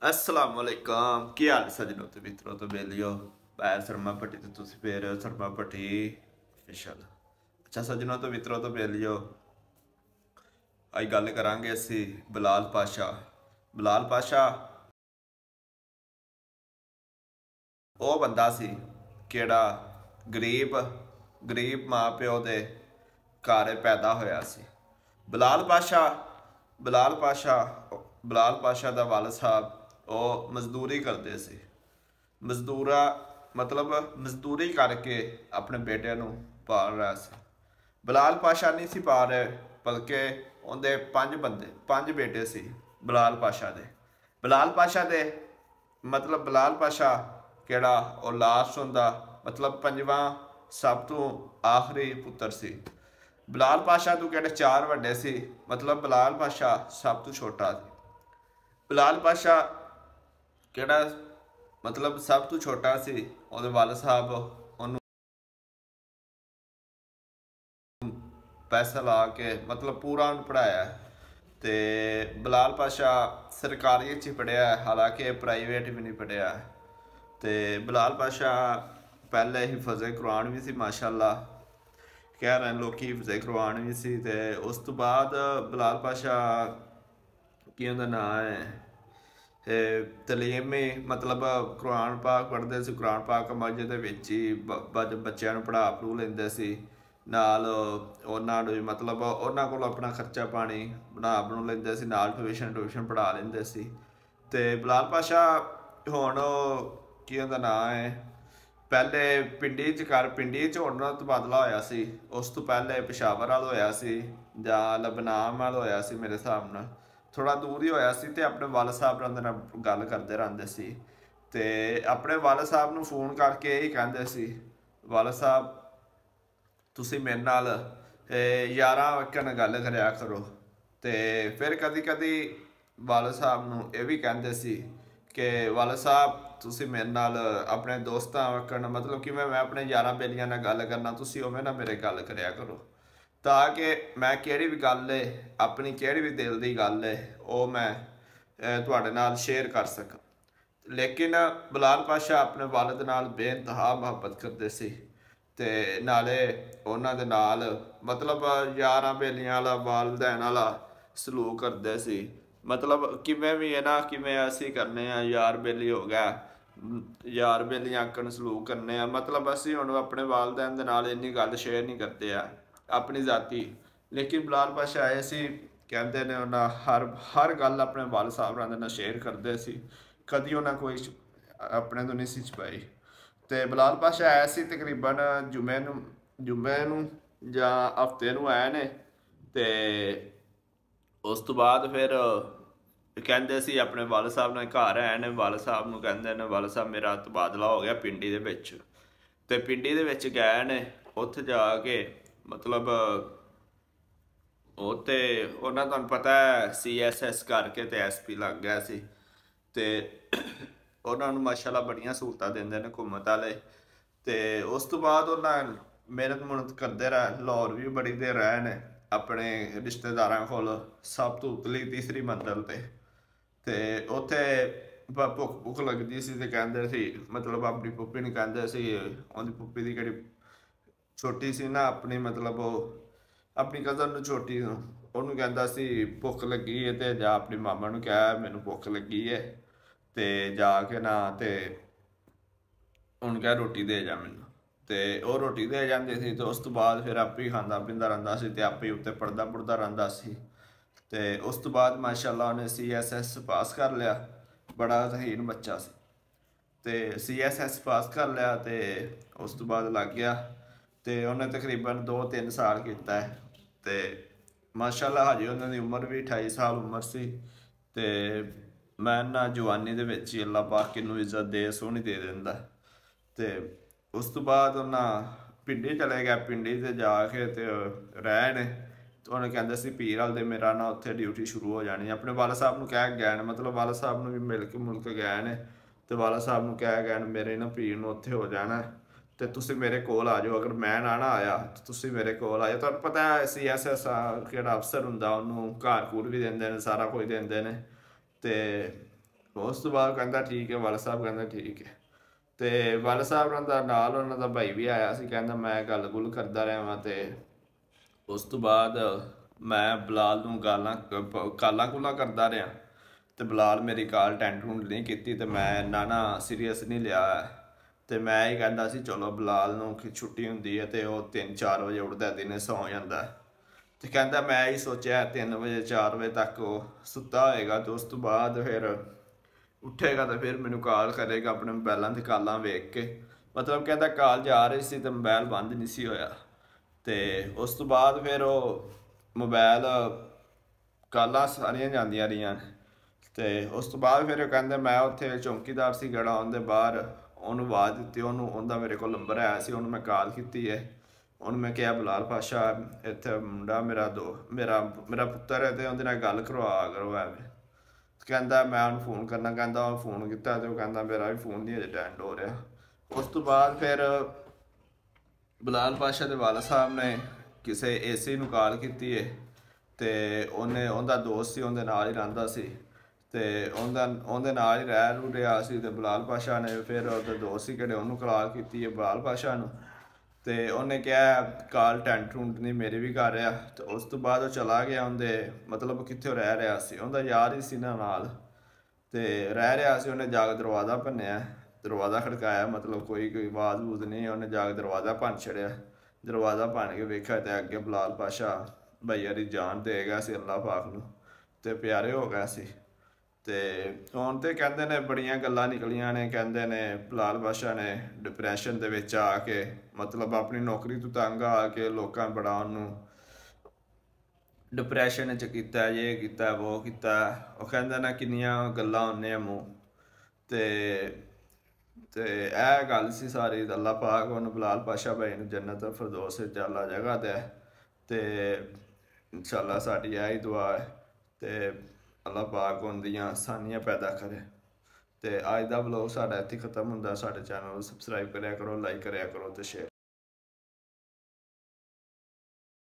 अस्सलाम वालेकुम की हाल सजनों ते मित्रों तो बेलियो मैं शर्मा भट्टी ते तुसी फिर शर्मा भट्टी ऑफिशियल। अच्छा सजनों तो मित्रों तो बेलियो अज गल करांगे असी बिलाल पाशा। बिलाल पाशा वो बंदा सी केड़ा गरीब गरीब माँ प्यो दे घर पैदा होया सी। बिलाल पाशा बिलाल पाशा बिलाल पाशा दा वाल साहब वो मजदूरी करते सी। मजदूरा मतलब मजदूरी करके अपने बेटे पाल रहा सी। बिलाल पाशा नहीं सी पाल रहे बल्कि उनके पांच बेटे सी बिलाल पाशा दे। बिलाल पाशा दे मतलब बिलाल पाशा केड़ा और लास्ट होंदा मतलब पंजवा सब तो आखिरी पुत्र सी। बिलाल पाशा तो केड़े चार वड्डे सी मतलब बिलाल पाशा सब तो छोटा सी। बिलाल पाशा केड़ा मतलब सब तो छोटा सी ਉਹਦੇ वाल साहब ਉਹਨੂੰ पैसा ला के मतलब पूरा ਉਹਨੂੰ पढ़ाया। तो बिलाल पाशा सरकारी च पढ़िया हालांकि प्राइवेट भी नहीं पढ़िया। तो बिलाल पाशा पहले हिफज़े कुरान भी सी माशाअल्लाह कह रहे हैं लोग हिफज़े कुरान भी सी। तो उस तो बाद बिलाल पाशा की उनका नाम है तलीम में मतलब कुरान पाक पढ़ते सी। कुरान पाक मस्जिद ही बच्चों पढ़ा पढ़ू लेंदे सी। नाल उन्होंने मतलब उन्होंने को अपना खर्चा पानी बनू लेंदे सी। नाल ट्यूशन पढ़ा लेंदे सी। ते बिलाल पाशा हुण की उनका नाम है पहले पिंडी च उन्होंने तबादला होया सी। उस तो पहले पेशावर वाल होया सी जां लबनान वाल होया सी मेरे हिसाब नाल थोड़ा दूर ही होया सी। ते अपने वाल साहब नाल गल करते रहंदे सी। ते अपने वाल साहब नूं फोन करके यही कहंदे सी वाल साहब तुसी मेरे नाल यारां वकन गल करया करो। तो फिर कदी कदी वाल साहब नूं ये भी कहंदे सी कि वाल साहब तुसी मेरे नाल अपने दोस्तां वकन मतलब कि मैं अपने यारां बेलियां नाल गल करना तुसी उवें ना मेरे गल करया करो ताकि मैं किहड़ी भी गल है अपनी किहड़ी भी दिल की गल है वो मैं तुहाडे नाल शेयर कर सकां। लेकिन बिलाल पाशा अपने वालिद नाल बेइंतहा मुहब्बत करते सी। ते नाले उन्हां दे नाल मतलब यारां बेलियां वाला वालदैन वाला सलूक करते सी। मतलब किवें भी है ना किवें असी करने यार बेली हो गया यार बेलियां आकन सलूक करने मतलब असी हुण अपने वालदैन दे नाल इन्नी गल शेयर नहीं करते अपनी जाति। लेकिन बिलाल पाशा आए सी कहते ने उन्हें हर गल अपने वाल साहब नाल शेयर करते सी। कदी उन्हें कोई अपने तो नहीं सी छुपाई। तो बिलाल पाशा आया सी तकरीबन जुम्मे जां हफ्ते नूं आए ने। ते उस तो बाद फिर कहते सी अपने वाल साहब ने घर आए ने वाल साहब नूं कहंदे ने वाल साहब मेरा तबादला हो गया पिंडी दे विच। ते पिंडी दे विच गए ने उत्थे जाके मतलब उत्ते उन्हें तुहानूं पता है CSS करके ते SP लग गया सी। ते उन्होंने माशाअल्लाह बड़ियां सहूलतां देंदे ने हुकूमत वाले। तो उस तो बाद उन्हें मेहनत मुहनत करते रहे लाहौर भी बड़ी देर रहे ने अपने रिश्तेदारों को सब तो उतली तीसरी मंजिल पे। ते उत्थे भुख भुख लगती सी ते कहंदे सी मतलब अपनी पुप्पी नूं कहंदे सी उहदी पुप्पी दी केड़ी छोटी सी ना अपनी मतलब वो अपनी कज़न नूं छोटी नूं ਉਹਨੂੰ ਕਹਿੰਦਾ ਸੀ ਭੁੱਖ ਲੱਗੀ ਹੈ ਤੇ ਜਾ ਆਪਣੀ ਮਾਮਾ ਨੂੰ ਕਹਿ ਮੈਨੂੰ ਭੁੱਖ ਲੱਗੀ ਹੈ ਤੇ ਜਾ ਕੇ ਨਾ ਤੇ ਉਹਨੂੰ ਕਹਿ ਰੋਟੀ ਦੇ ਜਾ ਮੈਨੂੰ। ਤੇ ਉਹ ਰੋਟੀ ਦੇ ਜਾਂਦੇ ਸੀ ਤੇ ਉਸ ਤੋਂ ਬਾਅਦ ਫਿਰ ਆਪੇ ਹੀ ਖਾਂਦਾ ਪੀਂਦਾ ਰਹਿੰਦਾ ਸੀ ਤੇ ਆਪੇ ਉੱਤੇ ਪੜਦਾ ਪੁੜਦਾ ਰਹਿੰਦਾ ਸੀ। ਤੇ ਉਸ ਤੋਂ ਬਾਅਦ ਮਾਸ਼ਾਅੱਲਾ ਉਹਨੇ CSS ਪਾਸ ਕਰ ਲਿਆ ਬੜਾ ਜ਼ਹੀਨ ਬੱਚਾ ਸੀ। ਤੇ CSS ਪਾਸ ਕਰ ਲਿਆ ਤੇ ਉਸ ਤੋਂ ਬਾਅਦ ਲੱਗ ਗਿਆ ਤੇ ਉਹਨੇ ਤਕਰੀਬਨ 2-3 ਸਾਲ ਕੀਤਾ ਹੈ। ਤੇ ਮਾਸ਼ਾਅੱਲਾ ਹਜੇ ਉਹਨਾਂ ਦੀ ਉਮਰ ਵੀ 28 ਸਾਲ ਉਮਰ ਸੀ। ਤੇ ਮੈਂ ਨਾ ਜਵਾਨੀ ਦੇ ਵਿੱਚ ਹੀ ਅੱਲਾ ਪਾਕ ਕਿਹਨੂੰ ਇੱਜ਼ਤ ਦੇ ਸੋਹਣੀ ਦੇ ਦਿੰਦਾ। ਤੇ ਉਸ ਤੋਂ ਬਾਅਦ ਉਹਨਾਂ ਪਿੰਡੀ ਚਲੇ ਗਿਆ ਪਿੰਡੀ ਤੇ ਜਾ ਕੇ ਤੇ ਰਹਿ ਨੇ ਤੇ ਉਹਨੇ ਕਹਿੰਦੇ ਸੀ ਪੀਰ ਵਾਲ ਦੇ ਮੇਰਾ ਨਾ ਉੱਥੇ ਡਿਊਟੀ ਸ਼ੁਰੂ ਹੋ ਜਾਣੀ ਆਪਣੇ ਵਾਲਾ ਸਾਹਿਬ ਨੂੰ ਕਹਿ ਗਏ ਨੇ ਮਤਲਬ ਵਾਲਾ ਸਾਹਿਬ ਨੂੰ ਵੀ ਮਿਲ ਕੇ ਮੁਲਕ ਗਏ ਨੇ। ਤੇ ਵਾਲਾ ਸਾਹਿਬ ਨੂੰ ਕਹਿ ਗਏ ਨੇ ਮੇਰੇ ਨਾ ਪੀਰ ਨੂੰ ਉੱਥੇ ਹੋ ਜਾਣਾ ਤੇ ਤੁਸੀਂ ਮੇਰੇ ਕੋਲ ਆ ਜਾਓ ਅਗਰ ਮੈਂ ਨਾ ਆਇਆ ਤਾਂ ਤੁਸੀਂ ਮੇਰੇ ਕੋਲ ਆ ਜਾਓ। ਤੁਹਾਨੂੰ ਪਤਾ ਹੈ CSS ਕਿਹੜਾ ਅਫਸਰ ਹੁੰਦਾ ਉਹਨੂੰ ਘਰ ਘੂਰ ਵੀ ਦਿੰਦੇ ਨੇ ਸਾਰਾ ਕੁਝ ਦਿੰਦੇ ਨੇ। ਤੇ ਉਸ ਤੋਂ ਬਾਅਦ ਕਹਿੰਦਾ ਠੀਕ ਹੈ, ਵਾਲਾ ਸਾਹਿਬ ਕਹਿੰਦਾ ਠੀਕ ਹੈ। ਤੇ ਵਾਲਾ ਸਾਹਿਬ ਨਾਲ ਦਾ ਨਾਲ ਉਹਨਾਂ ਦਾ ਭਾਈ ਵੀ ਆਇਆ ਸੀ, ਕਹਿੰਦਾ ਮੈਂ ਗੱਲ ਗੁੱਲ ਕਰਦਾ ਰਿਹਾ ਵਾਂ। ਤੇ ਉਸ ਤੋਂ ਬਾਅਦ ਮੈਂ ਬਲਾਲ ਨੂੰ ਕਾਲਾਂ ਕੂਲਾਂ ਕਰਦਾ ਰਿਹਾ, ਤੇ ਬਲਾਲ ਮੇਰੀ ਕਾਲ ਅਟੈਂਡ ਨਹੀਂ ਕੀਤੀ, ਤੇ ਮੈਂ ਇੰਨਾ ਨਾ ਸੀਰੀਅਸ ਨਹੀਂ ਲਿਆ। ਤੇ ਮੈਂ ਹੀ ਕਹਿੰਦਾ ਸੀ ਚਲੋ ਬਲਾਲ ਨੂੰ ਛੁੱਟੀ ਹੁੰਦੀ ਹੈ ਤੇ ਉਹ 3-4 ਵਜੇ ਉੱਠਦਾ, ਦਿਨੇ ਸੌਂ ਜਾਂਦਾ। ਤੇ ਕਹਿੰਦਾ ਮੈਂ ਹੀ ਸੋਚਿਆ 3 ਵਜੇ 4 ਵਜੇ ਤੱਕ ਉਹ ਸੁੱਤਾ ਹੋਏਗਾ, ਤੇ ਉਸ ਤੋਂ ਬਾਅਦ ਫਿਰ ਉੱਠੇਗਾ ਤਾਂ ਫਿਰ ਮੈਨੂੰ ਕਾਲ ਕਰੇਗਾ ਆਪਣੇ ਮੋਬਾਈਲਾਂ 'ਤੇ ਕਾਲਾਂ ਵੇਖ ਕੇ। ਮਤਲਬ ਕਹਿੰਦਾ ਕਾਲ ਜਾ ਰਹੀ ਸੀ ਤੇ ਮੋਬਾਈਲ ਬੰਦ ਨਹੀਂ ਸੀ ਹੋਇਆ। ਤੇ ਉਸ ਤੋਂ ਬਾਅਦ ਫਿਰ ਉਹ ਮੋਬਾਈਲ ਕਾਲਾਂ ਸਾਰੀਆਂ ਜਾਂਦੀਆਂ ਰਹੀਆਂ। ਤੇ ਉਸ ਤੋਂ ਬਾਅਦ ਫਿਰ ਉਹ ਕਹਿੰਦਾ ਮੈਂ ਉੱਥੇ ਚੌਂਕੀਦਾਰ ਸੀ ਗੜਾ ਉਹਦੇ ਬਾਹਰ, ਉਹਨੂੰ ਆਵਾਜ਼ ਦਿੱਤੀ, ਉਹਦਾ ਮੇਰੇ ਕੋਲ ਨੰਬਰ ਆਇਆ ਸੀ, ਉਹਨੂੰ ਮੈਂ ਕਾਲ ਕੀਤੀ ਹੈ। ਉਹਨੂੰ ਮੈਂ ਕਿਹਾ ਬਲਾਲ ਪਾਸ਼ਾ ਇੱਥੇ ਮੁੰਡਾ ਮੇਰਾ ਪੁੱਤਰ ਹੈ ਤੇ ਉਹਦੇ ਨਾਲ ਗੱਲ ਕਰੋ ਐਵੇਂ। ਕਹਿੰਦਾ ਮੈਂ ਉਹਨੂੰ ਫੋਨ ਕਰਨਾ, ਕਹਿੰਦਾ ਉਹ ਫੋਨ ਕੀਤਾ ਤੇ ਉਹ ਕਹਿੰਦਾ ਮੇਰਾ ਵੀ ਫੋਨ ਨਹੀਂ ਅਜੇ ਅਟੈਂਡ ਹੋ ਰਿਹਾ। ਉਸ ਤੋਂ ਬਾਅਦ ਫਿਰ ਬਲਾਲ ਪਾਸ਼ਾ ਦੇ ਵਾਲਾ ਸਾਹਿਬ ਨੇ ਕਿਸੇ ਏਸੀ ਨੂੰ ਕਾਲ ਕੀਤੀ ਹੈ, ਤੇ ਉਹਦਾ ਦੋਸਤ ਸੀ, ਉਹਦੇ ਨਾਲ ਹੀ ਰਹਿੰਦਾ ਸੀ, ਤੇ ਉਹਦੇ ਨਾਲ ਹੀ ਰਹਿ ਰਿਹਾ ਸੀ। ਤੇ ਬਲਾਲ ਪਾਸ਼ਾ ਨੇ ਫਿਰ ਉਹਦੇ ਦੋਸਤ ਸੀ ਕਿਹੜੇ, ਉਹਨੂੰ ਕਾਲ ਕੀਤੀ ਹੈ ਬਲਾਲ ਪਾਸ਼ਾ ਨੂੰ, ਤੇ ਉਹਨੇ ਕਿਹਾ ਕਾਲ ਟੈਂਟ ਨਹੀਂ ਮੇਰੀ ਵੀ ਕਰ ਰਿਹਾ। ਤੇ ਉਸ ਤੋਂ ਬਾਅਦ ਉਹ ਚਲਾ ਗਿਆ ਉਹਦੇ ਮਤਲਬ ਕਿੱਥੇ ਰਹਿ ਰਿਹਾ ਸੀ, ਉਹਦਾ ਯਾਰ ਹੀ ਸੀ ਨਾਲ, ਤੇ ਰਹਿ ਰਿਹਾ ਸੀ। ਉਹਨੇ ਜਾ ਕੇ ਦਰਵਾਜ਼ਾ ਭੰਨਿਆ, ਦਰਵਾਜ਼ਾ ਖੜਕਾਇਆ, ਮਤਲਬ ਕੋਈ ਆਵਾਜ਼ ਵੂਜ਼ ਨਹੀਂ, ਉਹਨੇ ਜਾ ਕੇ ਦਰਵਾਜ਼ਾ ਭੰਨ ਛੜਿਆ। ਦਰਵਾਜ਼ਾ ਭੰਨ ਕੇ ਵੇਖਿਆ ਤੇ ਅੱਗੇ ਬਲਾਲ ਪਾਸ਼ਾ ਭਈਆ ਦੀ ਜਾਨ ਦੇ ਗਿਆ ਸੀ ਅੱਲਾਹ ਪਾਕ ਨੂੰ, ਤੇ ਪਿਆਰੇ ਹੋ ਗਿਆ ਸੀ। ਤੇ ਹੁਣ ਤੇ ਕਹਿੰਦੇ ਨੇ ਬੜੀਆਂ ਗੱਲਾਂ ਨਿਕਲੀਆਂ ਨੇ, ਕਹਿੰਦੇ ਨੇ ਬਲਾਲ ਪਾਸ਼ਾ ਨੇ ਡਿਪਰੈਸ਼ਨ ਦੇ ਵਿੱਚ ਆ ਕੇ ਮਤਲਬ ਆਪਣੀ ਨੌਕਰੀ ਤੋਂ ਤੰਗ ਆ ਕੇ ਲੋਕਾਂ ਬੜਾ ਉਹਨੂੰ ਡਿਪਰੈਸ਼ਨ 'ਚ ਕੀਤਾ, ਇਹ ਕੀਤਾ ਉਹ ਕੀਤਾ। ਉਹ ਕਹਿੰਦਾ ਨਾ ਕਿੰਨੀਆਂ ਗੱਲਾਂ ਆਉਂਦੀਆਂ ਮੂੰਹ ਤੇ ਇਹ ਗੱਲ ਸੀ ਸਾਰੀ। ਅੱਲਾਹ ਪਾਕ ਉਹਨੂੰ ਬਲਾਲ ਪਾਸ਼ਾ ਭਾਈ ਨੂੰ ਜੰਨਤ ਫਿਰਦੌਸ ਵਿੱਚ ਆਲਾ ਜਗ੍ਹਾ ਦੇ, ਤੇ ਇਨਸ਼ਾਅੱਲਾ ਸਾਡੀ ਇਹ ਹੀ ਦੁਆ ਹੈ। ਤੇ ਅੱਲਾਹ ਪਾਕ ਉਹਦੀਆਂ ਆਸਾਨੀਆਂ ਪੈਦਾ ਕਰੇ। ਤੇ ਅੱਜ ਦਾ ਵਲੋਗ ਸਾਡਾ ਇੱਥੇ ਖਤਮ ਹੁੰਦਾ। ਸਾਡੇ ਚੈਨਲ ਨੂੰ ਸਬਸਕ੍ਰਾਈਬ ਕਰਿਆ ਕਰੋ, ਲਾਈਕ ਕਰਿਆ ਕਰੋ ਤੇ ਸ਼ੇਅਰ।